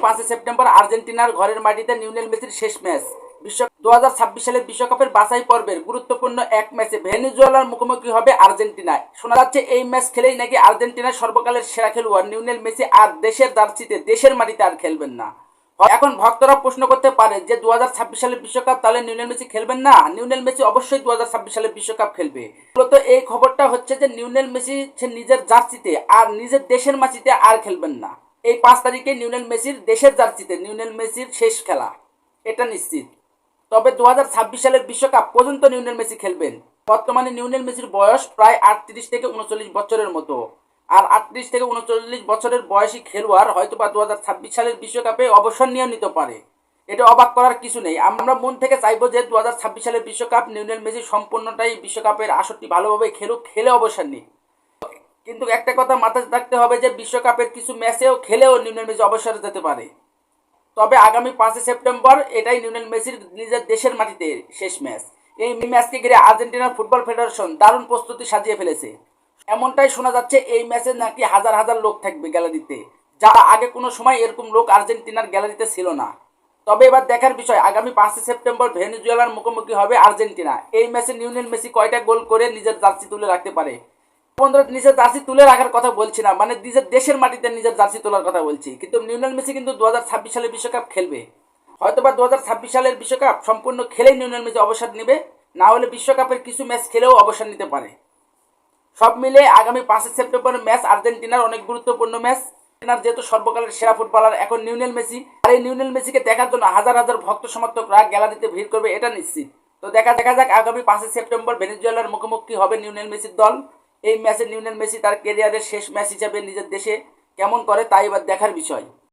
5 September আর্জেন্টিনার ঘরের মাটিতে লিওনেল মেসির শেষ ম্যাচ। 2026 সালের বিশ্বকাপের বাছাই পর্বের গুরুত্বপূর্ণ এক ম্যাচে ভেনেজুয়েলার মুখোমুখি হবে আর্জেন্টিনা। শোনা যাচ্ছে এই ম্যাচ খেলেই নাকি আর্জেন্টিনার সর্বকালের সেরা খেলোয়াড় লিওনেল মেসি আর দেশের জার্সিতে দেশের মাটিতে আর খেলবেন না। এখন ভক্তরা প্রশ্ন করতে পারে যে 2026 সালের বিশ্বকাপ তাহলে লিওনেল মেসি খেলবেন না? লিওনেল মেসি অবশ্যই 2026 সালের বিশ্বকাপ খেলবে। মূলত এই খবরটা হচ্ছে যে লিওনেল মেসি নিজের জার্সিতে আর নিজের দেশের মাটিতে আর খেলবেন না। এই 5 তারিখে লিওনেল মেসির দেশের জার্সিতে লিওনেল মেসির শেষ খেলা, এটা নিশ্চিত। তবে 2026 সালের বিশ্বকাপ পর্যন্ত লিওনেল মেসি খেলবেন। বর্তমানে লিওনেল মেসির বয়স প্রায় 38 থেকে 39 বছরের মতো। আর 38 থেকে 39 বছরের বয়সী খেলোয়াড় হয়তোবা 2026 সালের বিশ্বকাপে অবসর নিতে পারে। এটা অবাক করার কিছু নেই। আমরা মন থেকে চাইবো যে 2026 সালের বিশ্বকাপ লিওনেল মেসি সম্পূর্ণটাই বিশ্বকাপের আসরটি ভালোভাবে খেলে অবসর নিক। কিন্তু একটা কথা মাথায় রাখতে হবে যে বিশ্বকাপের কিছু ম্যাচেও খেলেও লিওনেল মেসি অবসরে যেতে পারে। তবে আগামী 5 সেপ্টেম্বর এটাই লিওনেল মেসির নিজের দেশের মাটিতে শেষ ম্যাচ। এই ম্যাচকে ঘিরে আর্জেন্টিনার ফুটবল ফেডারেশন দারুণ প্রস্তুতি সাজিয়ে ফেলেছে। এমনটাই শোনা যাচ্ছে এই ম্যাচে নাকি হাজার হাজার লোক থাকবে গ্যালারিতে, যা আগে কোনো সময় এরকম লোক আর্জেন্টিনার গ্যালারিতে ছিল না। তবে এবার দেখার বিষয় আগামী 5 সেপ্টেম্বর ভেনেজুয়েলার মুখোমুখি হবে আর্জেন্টিনা। এই ম্যাচে লিওনেল মেসি কয়টা গোল করে নিজের জার্সি তুলে রাখতে পারে। বন্ধুরা, নিজের জার্সি তুলে রাখার কথা বলছি না, মানে নিজের দেশের মাটিতে নিজের জার্সি তোলার কথা বলছি। কিন্তু লিওনেল মেসি কিন্তু 2026 সালের বিশ্বকাপ খেলবে। হয়তোবা 2026 সালের বিশ্বকাপ সম্পূর্ণ খেলেই লিওনেল মেসি অবসর নেবে, না হলে বিশ্বকাপের কিছু ম্যাচ খেলেও অবসর নিতে পারে। সব মিলে আগামী 5 সেপ্টেম্বর ম্যাচ আর্জেন্টিনার অনেক গুরুত্বপূর্ণ ম্যাচ। যেহেতু সর্বকালের সেরা ফুটবলার এখন লিওনেল মেসি, আর এই লিওনেল মেসিকে দেখার জন্য হাজার হাজার ভক্ত সমর্থকরা গ্যালারিতে ভিড় করবে, এটা নিশ্চিত। তো দেখা যাক আগামী 5 সেপ্টেম্বর ভেনেজুয়েলার মুখোমুখি হবে লিওনেল মেসির দল। এই ম্যাচে লিওনেল মেসি তার ক্যারিয়ারের শেষ ম্যাচ হিসেবে নিজের দেশে কেমন করে, তাই এবার দেখার বিষয়।